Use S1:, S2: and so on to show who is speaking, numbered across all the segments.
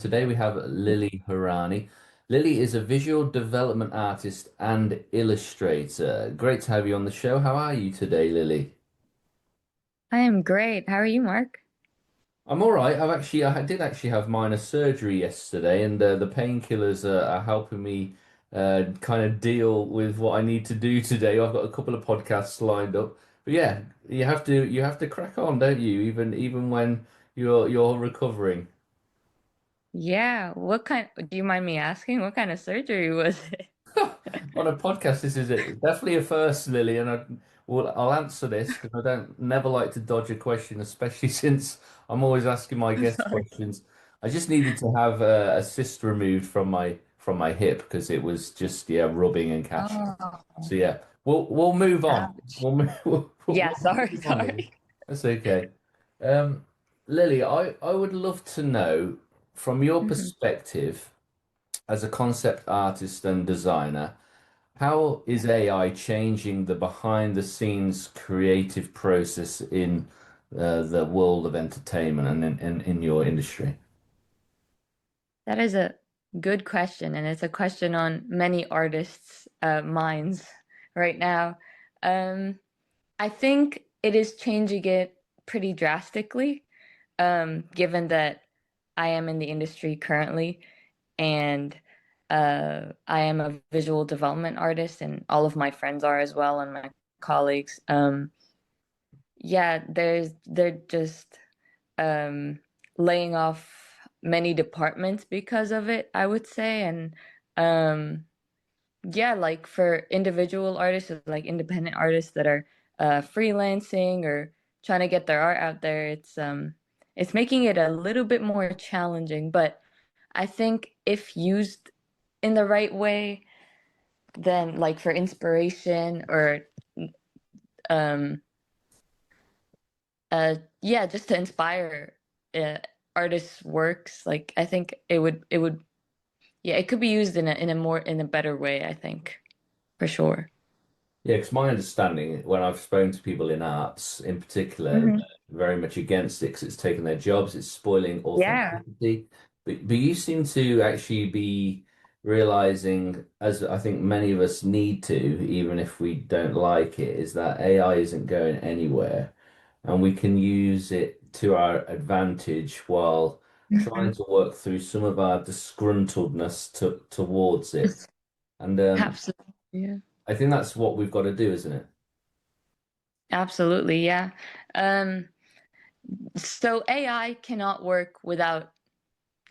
S1: Today we have Lilly Hourani. Lilly is a visual development artist and illustrator. Great to have you on the show. How are you today, Lilly?
S2: I am great. How are you, Mark?
S1: I'm all right. I did actually have minor surgery yesterday, and the painkillers are helping me kind of deal with what I need to do today. I've got a couple of podcasts lined up, but yeah, you have to crack on, don't you? Even when you're recovering.
S2: Yeah, do you mind me asking what kind of surgery was it?
S1: On a podcast, this is it. Definitely a first, Lily, and I'll answer this because I don't never like to dodge a question, especially since I'm always asking my
S2: I'm
S1: guest
S2: sorry.
S1: questions. I just needed to have a cyst removed from my hip because it was just rubbing and catching.
S2: Oh,
S1: So yeah, we'll move on.
S2: ouch.
S1: We'll
S2: Yeah, sorry,
S1: move on, Lily.
S2: sorry.
S1: That's okay. Um, Lily, I would love to know from your
S2: Mhm.
S1: perspective as a concept artist and designer. How is AI changing the behind the scenes creative process in the world of entertainment and in your industry?
S2: That is a good question, and it's a question on many artists' minds right now. Um, I think it is changing it pretty drastically, given that I am in the industry currently. And I am a visual development artist, and all of my friends are as well, and my colleagues. Yeah, they're just um, laying off many departments because of it, I would say, and um, yeah, like for individual artists, or like independent artists that are freelancing or trying to get their art out there, it's making it a little bit more challenging, but I think if used in the right way, then like for inspiration or um yeah, just to inspire uh, artists' works, like I think it would yeah, it could be used in a better way, I think, for sure.
S1: Yeah, because my understanding, when I've spoken to people in arts in particular,
S2: Hmm.
S1: very much against it because it's taking their jobs, it's spoiling
S2: Yeah.
S1: authenticity. But you seem to actually be realizing, as I think many of us need to, even if we don't like it, is that AI isn't going anywhere, and we can use it to our advantage while trying
S2: Hmm.
S1: to work through some of our disgruntledness towards it. And
S2: Absolutely. Yeah.
S1: I think that's what we've got to do, isn't it?
S2: Absolutely. Yeah. Um, so AI cannot work without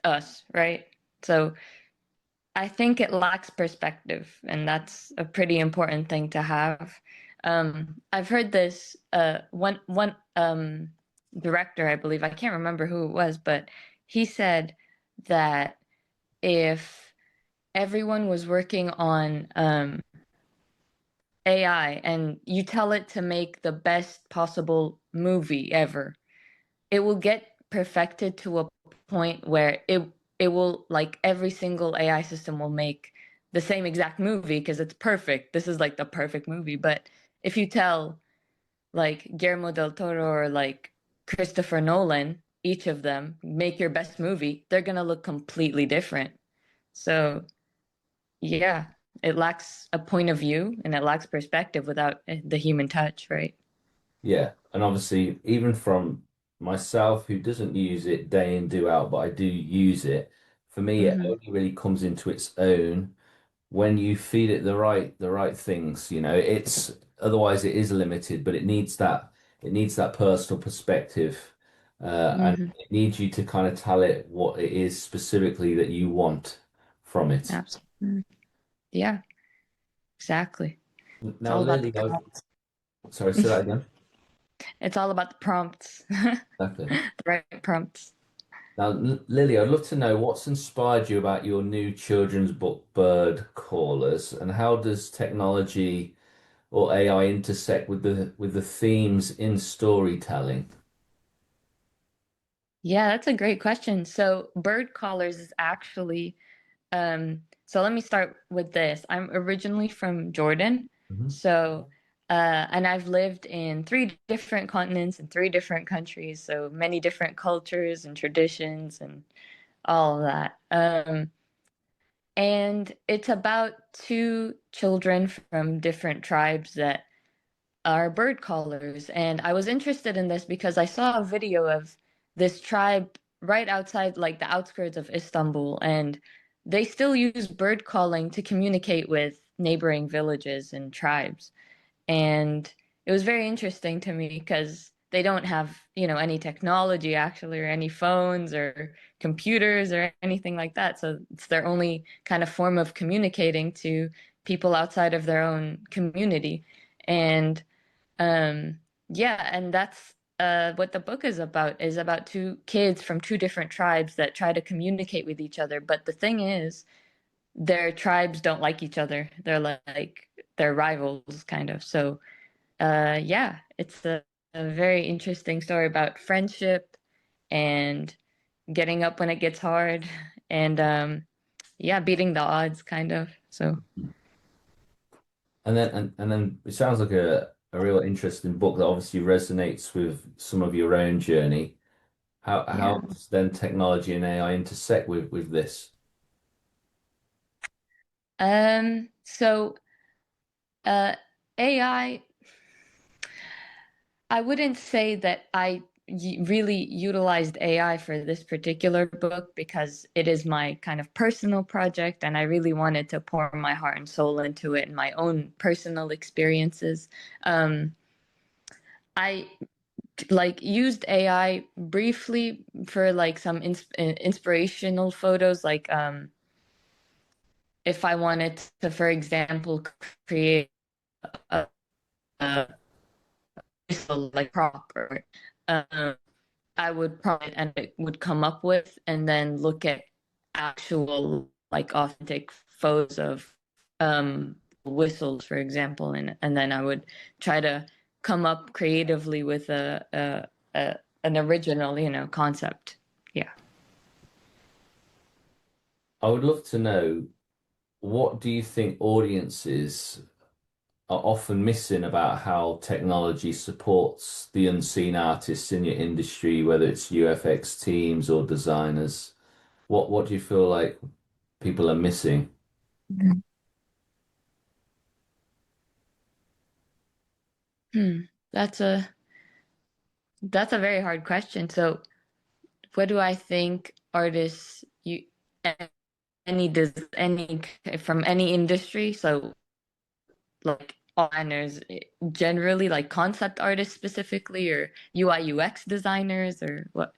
S2: us, right? So I think it lacks perspective, and that's a pretty important thing to have. I've heard this one director, I believe, I can't remember who it was, but he said that if everyone was working on AI and you tell it to make the best possible movie ever, it will get perfected to a point where it will, like, every single AI system will make the same exact movie because it's perfect. This is like the perfect movie. But if you tell like Guillermo del Toro or like Christopher Nolan, each of them, make your best movie, they're gonna look completely different. So yeah, it lacks a point of view and it lacks perspective without the human touch, right?
S1: Yeah, and obviously, even from myself, who doesn't use it day in, day out, but I do use it, for me, it
S2: Hmm.
S1: only really comes into its own when you feed it the right things. It's otherwise it is limited, but it needs that personal perspective, and
S2: Hmm.
S1: it needs you to kind of tell it what it is specifically that you want from it.
S2: Absolutely. Yeah, exactly. It's
S1: Now,
S2: all about the
S1: Lily,
S2: prompts.
S1: sorry, say that again.
S2: It's all about the prompts, the
S1: Exactly.
S2: right prompts.
S1: Now, Lily, I'd love to know what's inspired you about your new children's book, Bird Callers, and how does technology or AI intersect with the themes in storytelling?
S2: Yeah, that's a great question. So, bird callers is actually, so let me start with this. I'm originally from Jordan.
S1: Mhm.
S2: So, and I've lived in three different continents and three different countries. So many different cultures and traditions and all of that. And it's about two children from different tribes that are bird callers. And I was interested in this because I saw a video of this tribe right outside, like the outskirts of Istanbul, and they still use bird calling to communicate with neighboring villages and tribes. And it was very interesting to me because they don't have, any technology actually, or any phones or computers or anything like that. So it's their only kind of form of communicating to people outside of their own community. And um, yeah, and that's what the book is about two kids from two different tribes that try to communicate with each other. But the thing is, their tribes don't like each other. They're rivals, kind of. So yeah, it's a very interesting story about friendship and getting up when it gets hard and yeah, beating the odds, kind of. So
S1: And then it sounds like a real interesting book that obviously resonates with some of your own journey. How
S2: yeah.
S1: does then technology and AI intersect with this?
S2: So uh AI, I wouldn't say that really utilized AI for this particular book because it is my kind of personal project and I really wanted to pour my heart and soul into it and my own personal experiences. Um, I like used AI briefly for like some inspirational photos, like if I wanted to, for example, create a, a like prop or um, I would probably and it would come up with and then look at actual like authentic photos of whistles, for example, and then I would try to come up creatively with an original, concept. Yeah.
S1: I would love to know, what do you think audiences are often missing about how technology supports the unseen artists in your industry, whether it's UFX teams or designers? What do you feel like people are missing?
S2: Mhm. Hmm. That's a that's a very hard question. So, what do I think artists any from any industry? So like designers generally, like concept artists specifically, or UI UX designers, or what?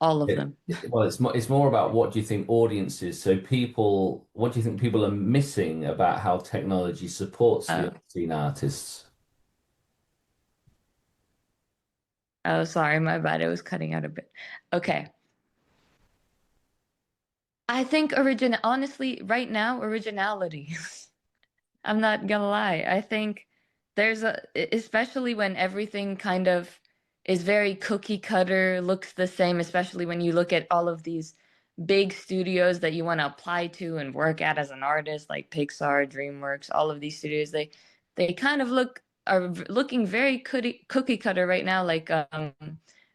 S2: All of them.
S1: Well, it's more about what do you think audiences, so people, what do you think people are missing about how technology supports the
S2: Oh,
S1: unseen artists?
S2: oh, sorry, my bad. It was cutting out a bit. Okay. I think honestly, right now, originality. I'm not gonna lie. I think especially when everything kind of is very cookie cutter, looks the same, especially when you look at all of these big studios that you want to apply to and work at as an artist, like Pixar, DreamWorks, all of these studios, they kind of looking very cookie cutter right now, like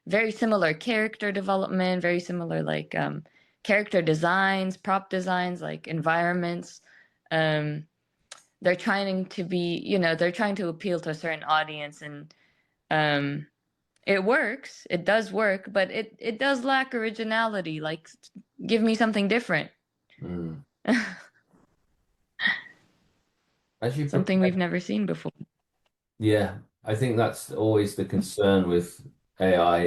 S2: very similar character development, very similar like character designs, prop designs, like environments. Um, they're trying to be, they're trying to appeal to a certain audience and um it works. It does work, but it does lack originality. Like give me something different.
S1: Mm. As you
S2: Something we've
S1: prepare,
S2: never seen before.
S1: yeah, I think that's always the concern with AI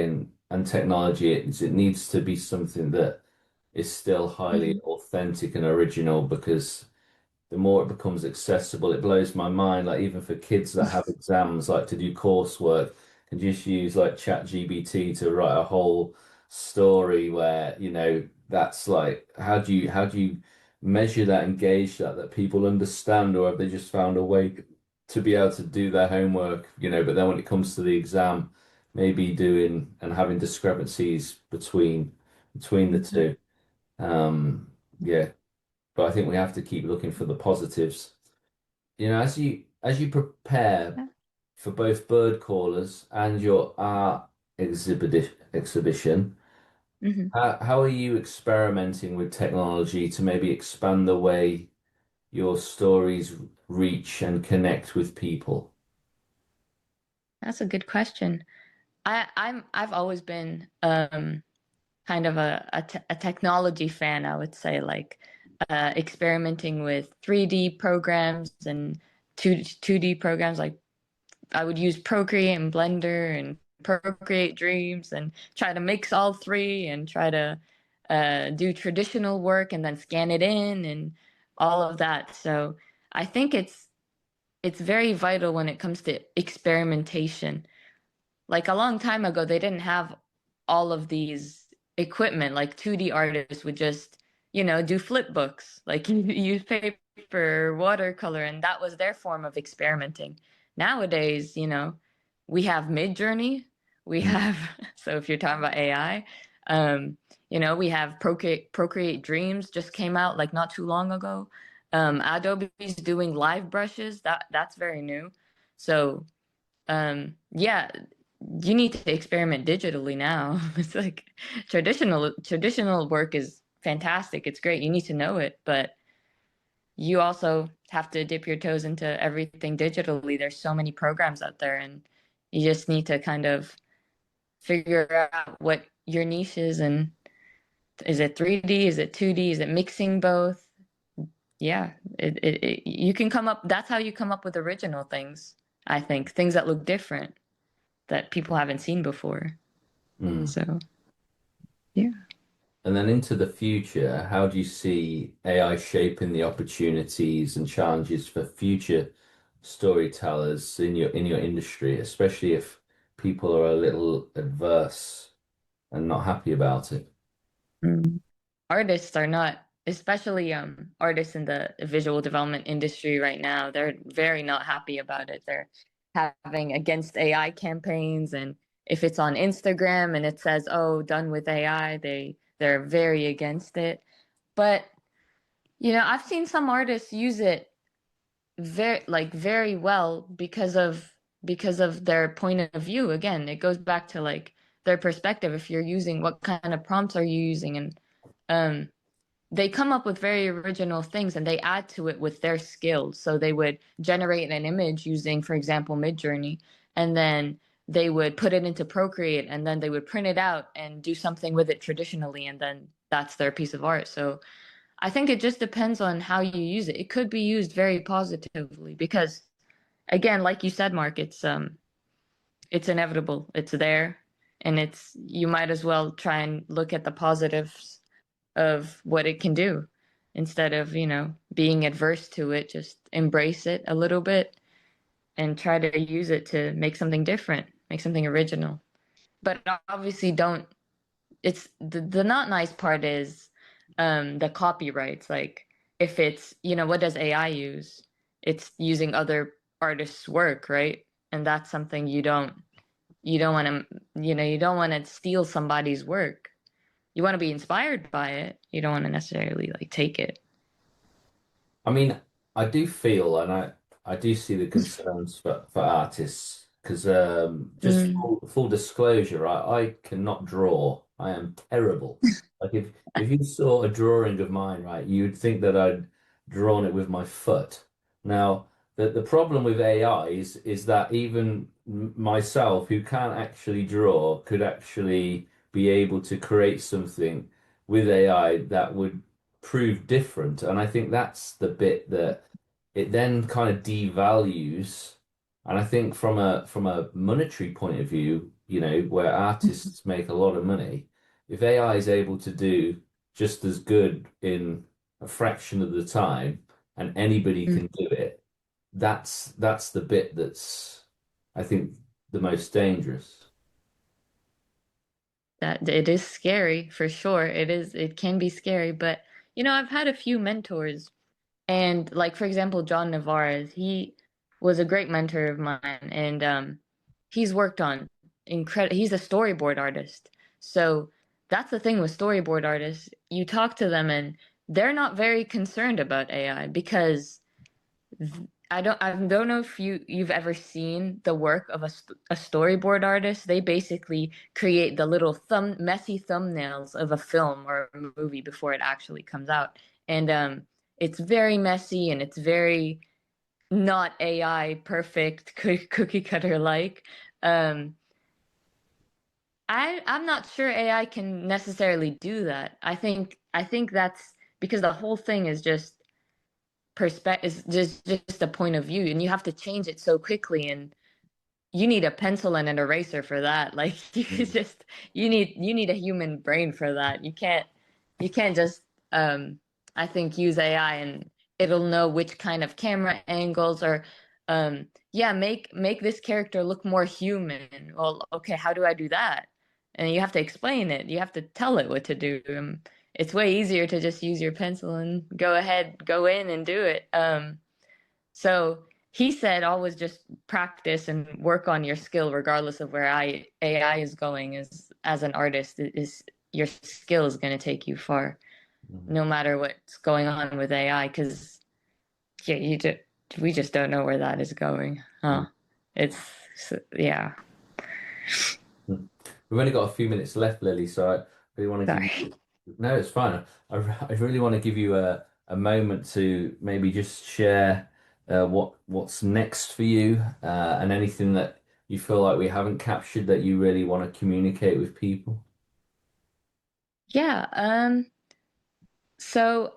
S1: and technology. It needs to be something that is still highly
S2: Hmm.
S1: authentic and original, because the more it becomes accessible, it blows my mind. Like even for kids that have exams, like to do coursework, can just use like ChatGPT to write a whole story where, that's like, how do you measure that, engage that people understand, or have they just found a way to be able to do their homework, but then when it comes to the exam, maybe doing and having discrepancies between the
S2: Hmm.
S1: two. Yeah, but I think we have to keep looking for the positives. As you prepare for both bird callers and your art exhibition,
S2: Hmm.
S1: How are you experimenting with technology to maybe expand the way your stories reach and connect with people?
S2: That's a good question. I've always been kind of a technology fan, I would say, like experimenting with 3D programs and 2D programs. Like I would use Procreate and Blender and Procreate Dreams and try to mix all three and try to do traditional work and then scan it in and all of that. So I think it's very vital when it comes to experimentation. Like a long time ago, they didn't have all of these equipment. Like 2D artists would just, do flip books, like you use paper, watercolor, and that was their form of experimenting. Nowadays, we have Midjourney, we
S1: Mm.
S2: have, so if you're talking about AI, we have Procreate Dreams just came out like not too long ago. Adobe's doing live brushes. That's very new. So yeah, you need to experiment digitally now. It's like traditional work is fantastic. It's great. You need to know it, but you also have to dip your toes into everything digitally. There's so many programs out there, and you just need to kind of figure out what your niche is, and is it 3D? Is it 2D? Is it mixing both? Yeah, you can come up, that's how you come up with original things, I think, things that look different that people haven't seen before.
S1: Mm.
S2: So, yeah.
S1: And then into the future, how do you see AI shaping the opportunities and challenges for future storytellers in your industry, especially if people are a little adverse and not happy about it?
S2: Mm. Artists are not, especially artists in the visual development industry right now, they're very not happy about it. They're having against AI campaigns, and if it's on Instagram and it says, "Oh, done with AI," they're very against it. But, I've seen some artists use it very well because of their point of view. Again, it goes back to like their perspective. If you're using, what kind of prompts are you using? And um they come up with very original things and they add to it with their skills. So they would generate an image using, for example, Midjourney, and then they would put it into Procreate, and then they would print it out and do something with it traditionally, and then that's their piece of art. So I think it just depends on how you use it. It could be used very positively because, again, like you said, Mark, it's inevitable. It's there, and you might as well try and look at the positives of what it can do instead of, being adverse to it. Just embrace it a little bit and try to use it to make something different, make something original. But obviously don't it's the not nice part is the copyrights. Like if it's, what does AI use? It's using other artists' work, right? And that's something you don't want to, you don't want to steal somebody's work. You want to be inspired by it. You don't want to necessarily like take it.
S1: I mean, I do feel, and I do see the concerns for artists because just
S2: Mm.
S1: full disclosure, I cannot draw. I am terrible. Like if you saw a drawing of mine, right, you'd think that I'd drawn it with my foot. Now, the problem with AI is that even myself, who can't actually draw, could actually be able to create something with AI that would prove different. And I think that's the bit that it then kind of devalues. And I think from a monetary point of view, where artists make a lot of money, if AI is able to do just as good in a fraction of the time and anybody
S2: Mm.
S1: can do it, that's the bit that's I think the most dangerous.
S2: That it is scary for sure. It can be scary, but I've had a few mentors. And like for example, John Navarez, he was a great mentor of mine, and he's worked on incredible. He's a storyboard artist, so that's the thing with storyboard artists. You talk to them, and they're not very concerned about AI because I don't know if you've ever seen the work of a storyboard artist. They basically create the little messy thumbnails of a film or a movie before it actually comes out. And it's very messy and it's very not AI perfect cookie cutter like. Um, I'm not sure AI can necessarily do that. I think that's because the whole thing is just perspective is just a point of view, and you have to change it so quickly, and you need a pencil and an eraser for that. Like
S1: Mm.
S2: you need a human brain for that. You can't just um I think use AI and it'll know which kind of camera angles or yeah, make this character look more human. Well, okay, how do I do that? And you have to explain it. You have to tell it what to do. It's way easier to just use your pencil and go ahead, go in and do it. So he said always just practice and work on your skill regardless of where AI is going as an artist is your skill is going to take you far
S1: Mhm.
S2: no matter what's going on with AI because yeah we just don't know where that is going. Huh. It's yeah.
S1: Mm. We've only got a few minutes left, Lily, so I really want to give
S2: Sorry.
S1: you. No, it's fine. I really want to give you a moment to maybe just share what's next for you and anything that you feel like we haven't captured that you really want to communicate with people.
S2: Yeah, so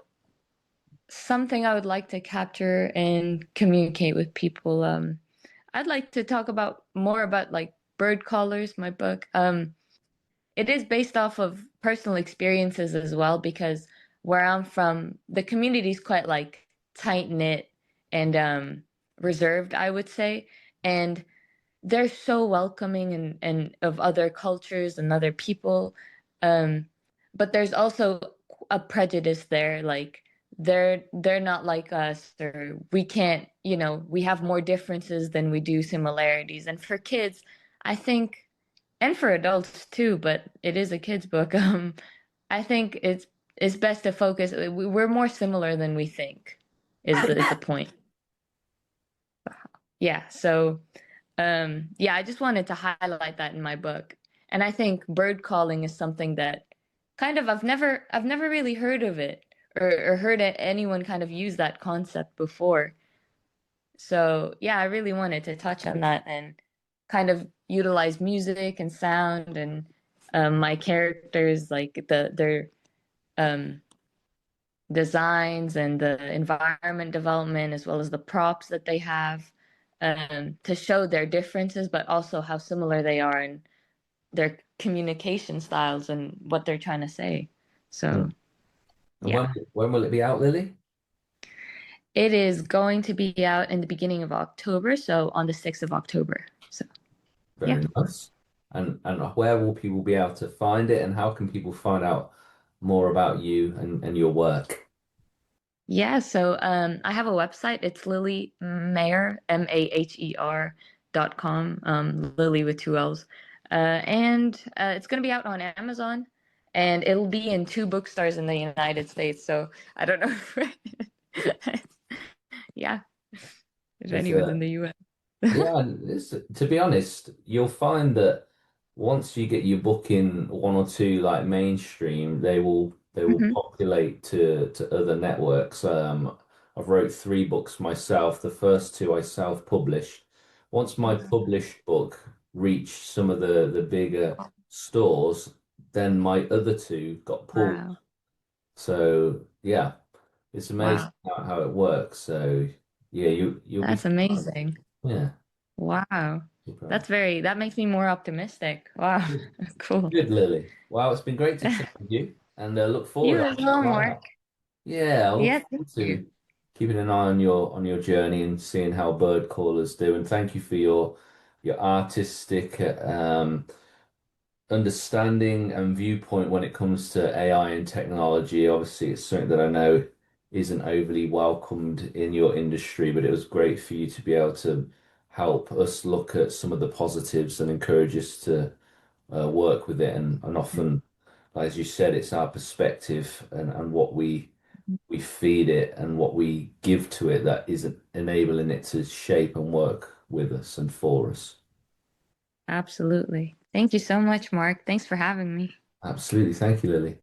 S2: something I would like to capture and communicate with people. I'd like to talk about more about like bird callers, my book. It is based off of personal experiences as well because where I'm from, the community is quite like tight knit and reserved, I would say. And they're so welcoming and of other cultures and other people. Um, but there's also a prejudice there, like they're not like us, or we can't, we have more differences than we do similarities. And for kids, I think, and for adults too, but it is a kid's book. I think it's best to focus. We're more similar than we think, is the point. Yeah. So. Yeah, I just wanted to highlight that in my book. And I think bird calling is something that kind of I've never really heard of it or heard anyone kind of use that concept before. So yeah, I really wanted to touch on that and kind of utilize music and sound and my characters, like their um, designs and the environment development as well as the props that they have to show their differences, but also how similar they are in their communication styles and what they're trying to say. So,
S1: Mm. And
S2: yeah.
S1: when will it be out, Lily?
S2: It is going to be out in the beginning of October, so on the 6th of October. So, yeah.
S1: Very nice. And where will people be able to find it, and how can people find out more about you and your work?
S2: Yeah, so I have a website. It's Lilly Maher, Maher.com, Lily with two L's. And it's going to be out on Amazon, and it'll be in two bookstores in the United States. So I don't know if, yeah, if
S1: It's
S2: anyone's in the US.
S1: Yeah, and to be honest, you'll find that once you get your book in one or two like mainstream, they will
S2: Hmm.
S1: populate to other networks. I've wrote three books myself. The first two I self-published. Once my published book reached some of the bigger stores, then my other two got pulled.
S2: Wow.
S1: So yeah, it's amazing
S2: Wow.
S1: how it works. So yeah, you'll be
S2: That's amazing.
S1: yeah.
S2: Wow.
S1: Super.
S2: That makes me more optimistic. Wow. Cool.
S1: Good, Lily. Wow, it's been great to chat with you, and look forward.
S2: You
S1: I'll
S2: as
S1: keep
S2: well,
S1: an eye
S2: Mark.
S1: out. Yeah, I look
S2: Yeah, thank
S1: forward
S2: you.
S1: to keeping an eye on your journey and seeing how bird callers do. And thank you for your artistic understanding and viewpoint when it comes to AI and technology. Obviously, it's something that I know isn't overly welcomed in your industry, but it was great for you to be able to help us look at some of the positives and encourage us to work with it. And often, as you said, it's our perspective and what we we feed it and what we give to it that is enabling it to shape and work with us and for us.
S2: Absolutely. Thank you so much, Mark. Thanks for having me.
S1: Absolutely. Thank you, Lily.